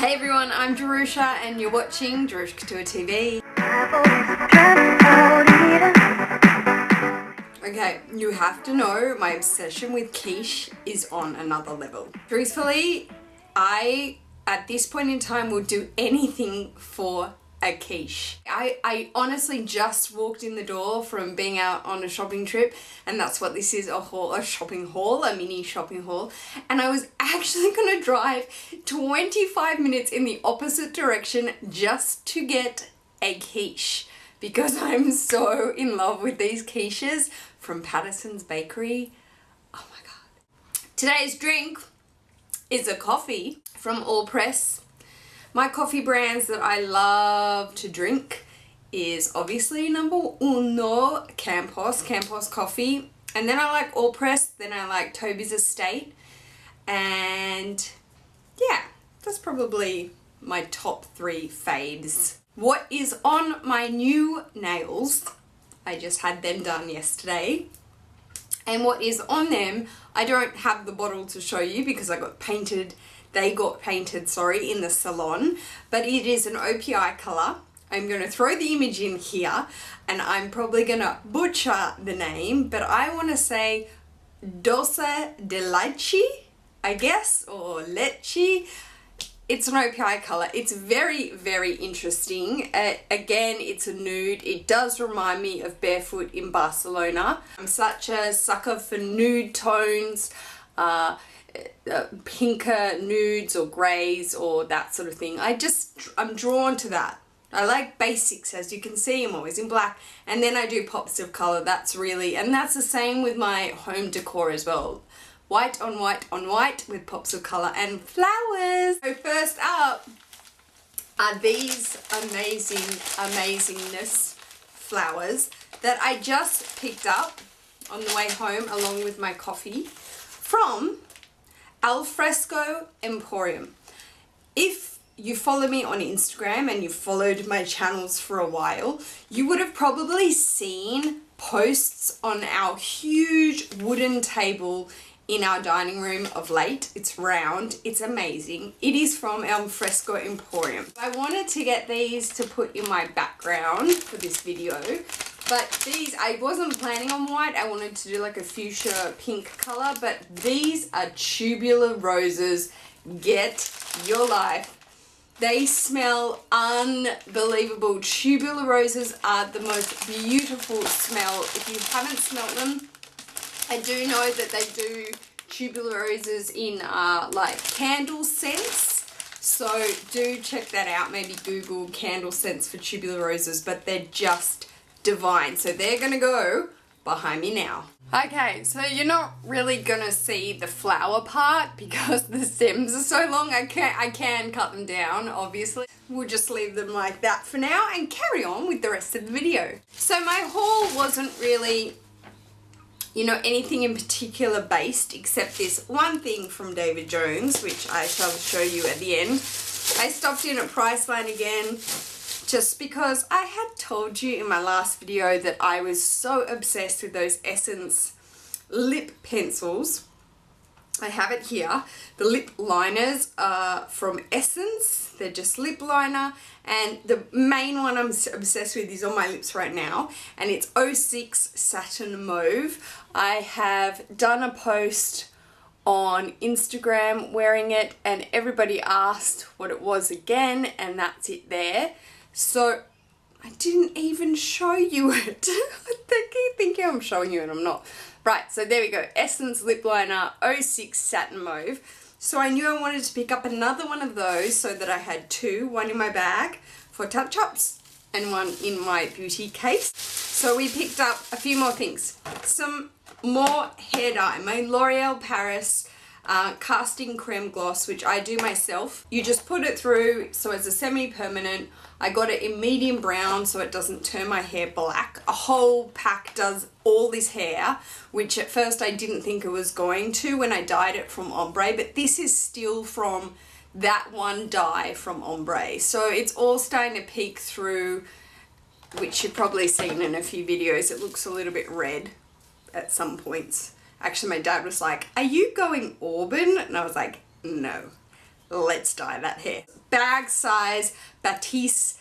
Hey everyone, I'm Jerusha and you're watching Jerusha Couture TV. Okay, you have to know my obsession with quiche is on another level. Truthfully, I, at this point in time, will do anything for a quiche. I honestly just walked in the door from being out on a shopping trip, and that's what this is, a shopping haul, a mini shopping haul. And I was actually gonna drive 25 minutes in the opposite direction just to get a quiche because I'm so in love with these quiches from Patterson's Bakery. Oh my god. Today's drink is a coffee from All Press. My coffee brands that I love to drink is obviously number uno, Campos coffee. And then I like All Press, then I like Toby's Estate. And yeah, that's probably my top 3 faves. What is on my new nails, I just had them done yesterday. And what is on them, I don't have the bottle to show you because they got painted, in the salon, but it is an OPI colour. I'm going to throw the image in here and I'm probably going to butcher the name, but I want to say Dolce de Leche, I guess, or Leche. It's an OPI colour. It's very, very interesting. Again, it's a nude. It does remind me of Barefoot in Barcelona. I'm such a sucker for nude tones, pinker nudes or greys or that sort of thing. I'm drawn to that. I like basics, as you can see. I'm always in black, and then I do pops of colour. And that's the same with my home decor as well. White on white on white with pops of colour and flowers. So first up are these amazingness flowers that I just picked up on the way home along with my coffee from Al Fresco Emporium. If you follow me on Instagram and you've followed my channels for a while, you would have probably seen posts on our huge wooden table in our dining room of late. It's round, it's amazing. It is from Al Fresco Emporium. I wanted to get these to put in my background for this video, but these, I wasn't planning on white. I wanted to do like a fuchsia pink color, but these are tubular roses. Get your life. They smell unbelievable. Tubular roses are the most beautiful smell. If you haven't smelled them, I do know that they do tubular roses in like candle scents, so do check that out. Maybe Google candle scents for tubular roses, but they're just divine. So they're gonna go behind me now. Okay, so you're not really gonna see the flower part because the stems are so long. I can cut them down, obviously. We'll just leave them like that for now and carry on with the rest of the video. So my haul wasn't really, you know, anything in particular based except this one thing from David Jones, which I shall show you at the end. I stopped in at Priceline again just because I had told you in my last video that I was so obsessed with those Essence lip pencils. I have it here. The lip liners are from Essence. They're just lip liner, and the main one I'm obsessed with is on my lips right now, and it's 06 Satin Mauve. I have done a post on Instagram wearing it and everybody asked what it was again, and that's it there. So I didn't even show you it. I keep thinking I'm showing you and I'm not. Right, so there we go. Essence Lip Liner 06 Satin Mauve. So I knew I wanted to pick up another one of those so that I had 2, one in my bag for touch-ups and one in my beauty case. So we picked up a few more things. Some more hair dye. My L'Oreal Paris casting creme gloss, which I do myself. You just put it through, so it's a semi-permanent. I got it in medium brown so it doesn't turn my hair black. A whole pack does all this hair, which at first I didn't think it was going to when I dyed it from Ombre, but this is still from that one dye from Ombre. So it's all starting to peek through, which you've probably seen in a few videos. It looks a little bit red at some points. Actually, my dad was like, "Are you going auburn?" And I was like, "No, let's dye that hair. Bag size Batiste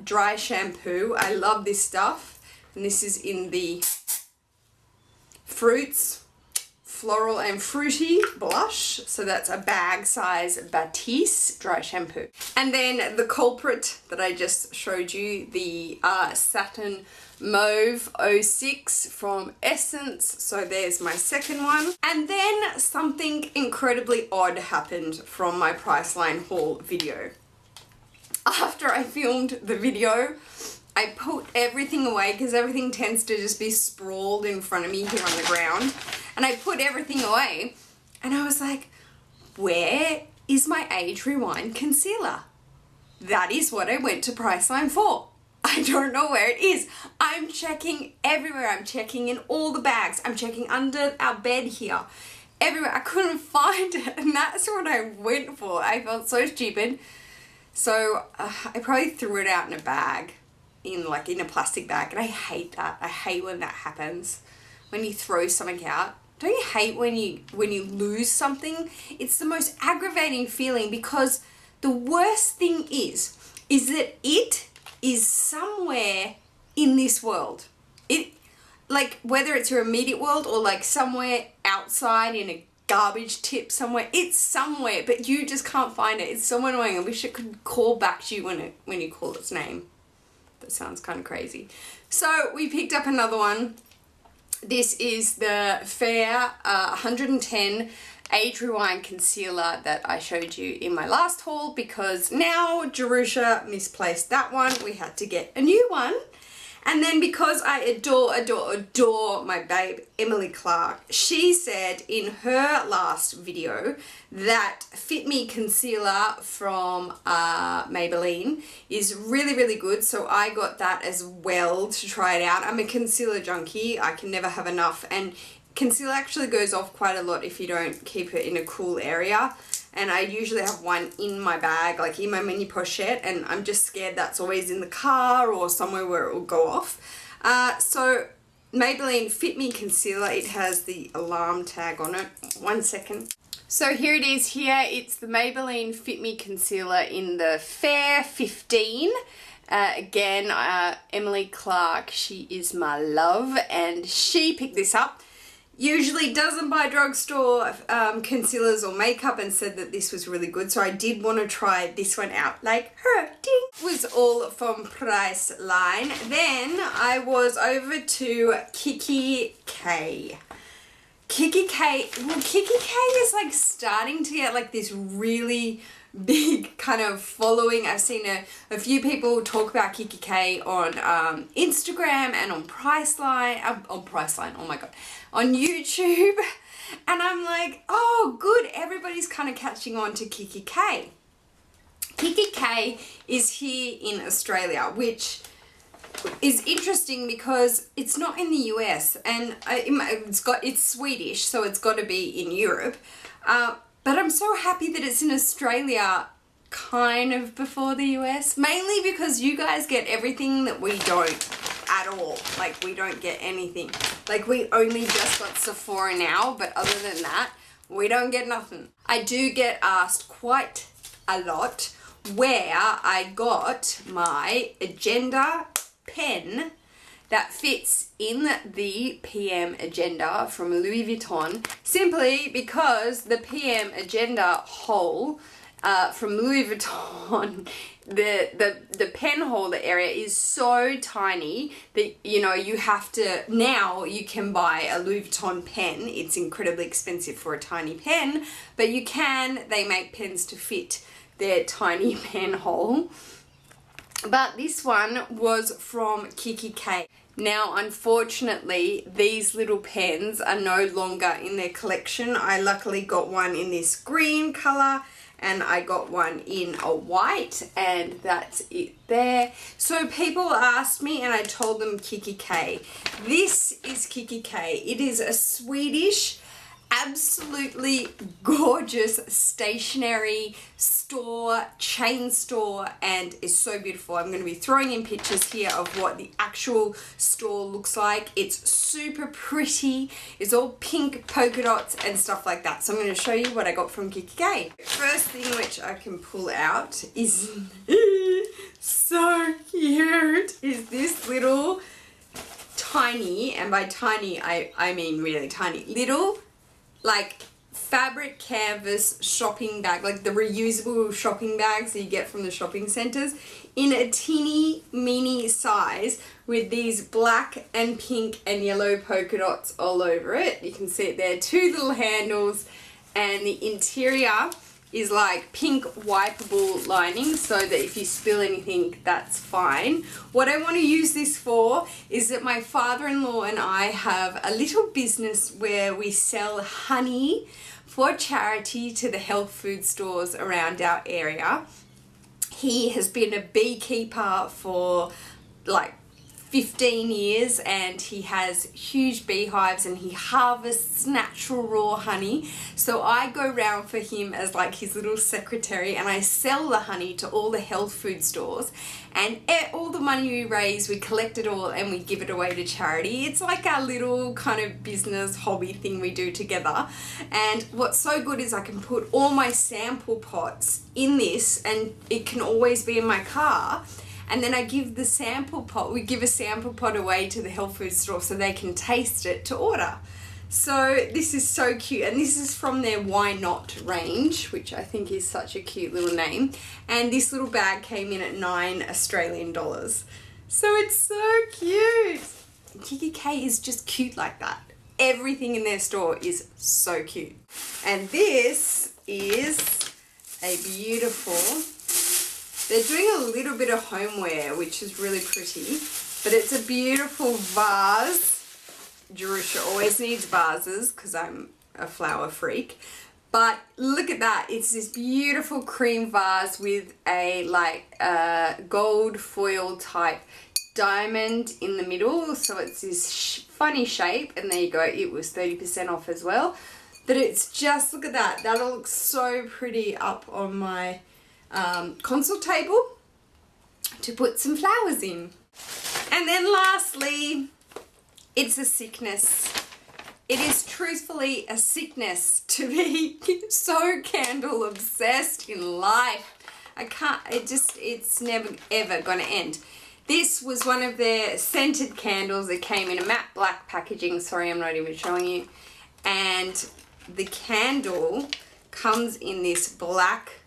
dry shampoo. I love this stuff. And this is in the Fruits Floral and Fruity blush. So that's a bag size Batiste dry shampoo. And then the culprit that I just showed you, the Satin Mauve 06 from Essence. So there's my second one. And then something incredibly odd happened from my Priceline haul video. After I filmed the video, I put everything away because everything tends to just be sprawled in front of me here on the ground. And I put everything away and I was like, where is my Age Rewind concealer? That is what I went to Priceline for. I don't know where it is. I'm checking everywhere. I'm checking in all the bags. I'm checking under our bed here. Everywhere. I couldn't find it, and that's what I went for. I felt so stupid. So I probably threw it out in a bag, in a plastic bag, and I hate that. I hate when that happens. When you throw something out. Don't you hate when you lose something? It's the most aggravating feeling, because the worst thing is that it is somewhere in this world. It, like, whether it's your immediate world or like somewhere outside in a garbage tip somewhere, it's somewhere, but you just can't find it. It's so annoying. I wish it could call back to you when you call its name. That sounds kind of crazy. So we picked up another one. This is the Fair 110 Age Rewind Concealer that I showed you in my last haul, because now Jerusha misplaced that one. We had to get a new one. And then because I adore my babe, Emily Clark, she said in her last video that Fit Me Concealer from Maybelline is really, really good. So I got that as well to try it out. I'm a concealer junkie. I can never have enough. And concealer actually goes off quite a lot if you don't keep it in a cool area. And I usually have one in my bag, like in my mini pochette, and I'm just scared that's always in the car or somewhere where it will go off. So Maybelline Fit Me Concealer, it has the alarm tag on it. 1 second. So here it is here. It's the Maybelline Fit Me Concealer in the Fair 15. Again, Emily Clark, she is my love, and she picked this up. Usually doesn't buy drugstore concealers or makeup, and said that this was really good. So I did want to try this one out like her. Ding! Was all from Priceline. Then I was over to Kikki K. Kikki K, well, Kikki K is like starting to get like this really big kind of following. I've seen a few people talk about Kikki K on Instagram and on Priceline, oh my god, on YouTube, and I'm like, oh good, everybody's kind of catching on to Kikki K. Kikki K is here in Australia, which is interesting because it's not in the US, and it's Swedish, so it's got to be in Europe. But I'm so happy that it's in Australia kind of before the US, mainly because you guys get everything that we don't at all. Like, we don't get anything. Like, we only just got Sephora now, but other than that, we don't get nothing. I do get asked quite a lot where I got my Agenda pen that fits in the PM Agenda from Louis Vuitton, simply because the PM Agenda hole from Louis Vuitton, the pen holder area is so tiny that, you know, you have to, now you can buy a Louis Vuitton pen. It's incredibly expensive for a tiny pen, but you can, they make pens to fit their tiny pen hole. But this one was from Kikki K. Now, unfortunately, these little pens are no longer in their collection. I luckily got one in this green color, and I got one in a white, and that's it there. So people asked me, and I told them Kikki K. This is Kikki K. It is a Swedish absolutely gorgeous stationery store, chain store, and is so beautiful. I'm going to be throwing in pictures here of what the actual store looks like. It's super pretty. It's all pink polka dots and stuff like that. So I'm going to show you what I got from Kikki K. First thing which I can pull out is so cute, is this little tiny, and by tiny I mean really tiny, little like fabric canvas shopping bag, like the reusable shopping bags that you get from the shopping centers, in a teeny mini size with these black and pink and yellow polka dots all over it. You can see it there, 2 little handles, and the interior is like pink wipeable lining so that if you spill anything, that's fine. What I want to use this for is that my father-in-law and I have a little business where we sell honey for charity to the health food stores around our area. He has been a beekeeper for like 15 years and he has huge beehives and he harvests natural raw honey. So I go round for him as like his little secretary, and I sell the honey to all the health food stores, and all the money we raise, we collect it all and we give it away to charity. It's like our little kind of business hobby thing we do together. And what's so good is I can put all my sample pots in this, and it can always be in my car. And then I give the sample pot, we give a sample pot away to the health food store so they can taste it to order. So this is so cute, and this is from their Why Not range, which I think is such a cute little name. And this little bag came in at $9 Australian. So it's so cute. Kikki K is just cute like that. Everything in their store is so cute. And this is a beautiful, they're doing a little bit of homeware, which is really pretty, but it's a beautiful vase. Jerusha always needs vases because I'm a flower freak. But look at that. It's this beautiful cream vase with a like gold foil type diamond in the middle. So it's this funny shape, and there you go. It was 30% off as well. But it's just, look at that. That'll look so pretty up on my console table to put some flowers in. And then lastly, it's a sickness. It is truthfully a sickness to be so candle obsessed in life. I can't, it's never ever gonna end. This was one of their scented candles that came in a matte black packaging. Sorry, I'm not even showing you. And the candle comes in this black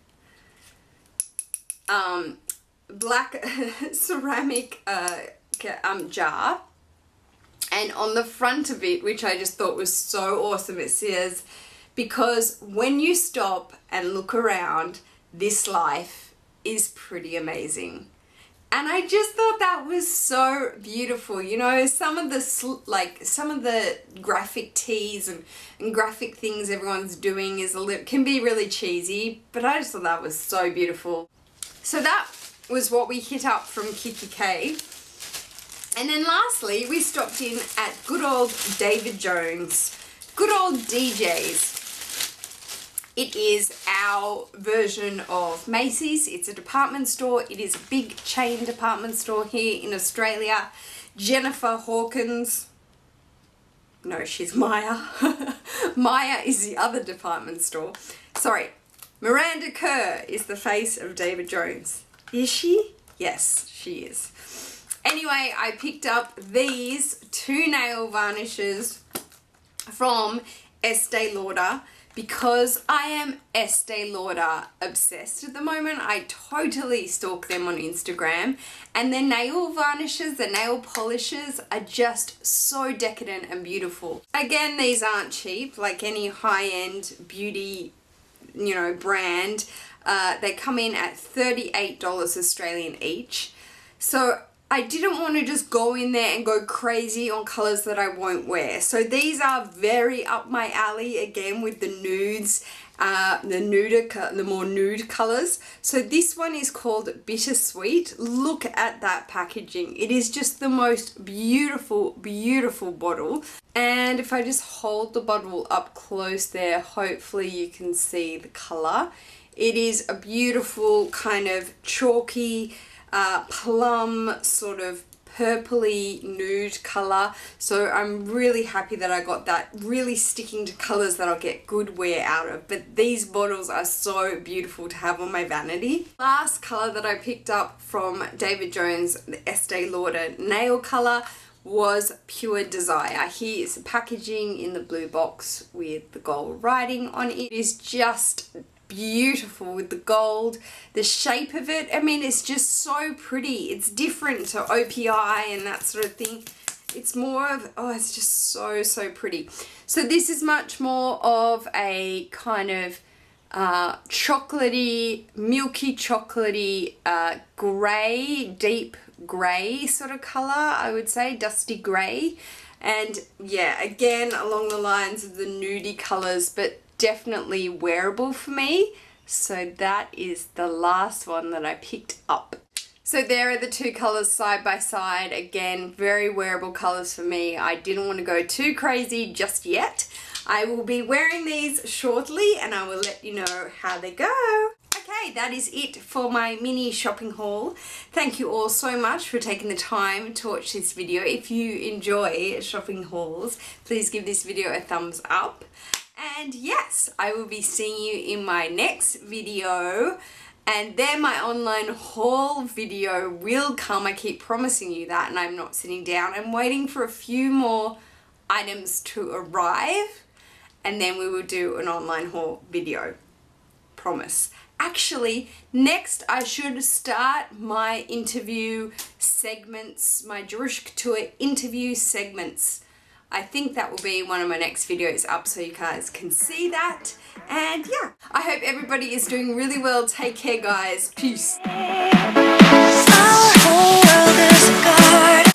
ceramic jar, and on the front of it, which I just thought was so awesome, it says, because when you stop and look around, this life is pretty amazing. And I just thought that was so beautiful. You know, some of the graphic tees and graphic things everyone's doing is can be really cheesy, but I just thought that was so beautiful. So that was what we hit up from Kikki K. And then lastly, we stopped in at good old David Jones, good old DJ's. It is our version of Macy's. It's a department store. It is a big chain department store here in Australia. Jennifer Hawkins, no, she's Maya. Maya is the other department store. Sorry, Miranda Kerr is the face of David Jones. Is she? Yes, she is. Anyway, I picked up these 2 nail varnishes from Estee Lauder because I am Estee Lauder obsessed at the moment. I totally stalk them on Instagram, and their nail varnishes, the nail polishes are just so decadent and beautiful. Again, these aren't cheap, like any high-end beauty, you know, brand. They come in at $38 Australian each. So I didn't want to just go in there and go crazy on colours that I won't wear. So these are very up my alley, again with the nudes the more nude colors. So this one is called Bittersweet. Look at that packaging. It is just the most beautiful, beautiful bottle. And if I just hold the bottle up close there, hopefully you can see the color. It is a beautiful kind of chalky, plum sort of purpley nude color. So I'm really happy that I got that, really sticking to colors that I'll get good wear out of. But these bottles are so beautiful to have on my vanity. Last color that I picked up from David Jones, the Estee Lauder nail color, was Pure Desire. Here's the packaging in the blue box with the gold writing on it. It is just beautiful with the gold, the shape of it. I mean, it's just so pretty. It's different to OPI and that sort of thing. It's more of, oh, it's just so, so pretty. So this is much more of a kind of chocolatey, milky chocolatey, grey, deep grey sort of colour, I would say, dusty grey. And yeah, again, along the lines of the nudie colours, but definitely wearable for me. So that is the last one that I picked up. So there are the two colours side by side. Again, very wearable colours for me. I didn't want to go too crazy just yet. I will be wearing these shortly and I will let you know how they go. Okay, that is it for my mini shopping haul. Thank you all so much for taking the time to watch this video. If you enjoy shopping hauls, please give this video a thumbs up. And yes, I will be seeing you in my next video, and then my online haul video will come. I keep promising you that, and I'm not sitting down. I'm waiting for a few more items to arrive, and then we will do an online haul video. Promise. Actually, next I should start my interview segments, my Jerusha Couture interview segments. I think that will be one of my next videos up so you guys can see that. And yeah, I hope everybody is doing really well. Take care, guys. Peace. Our whole world is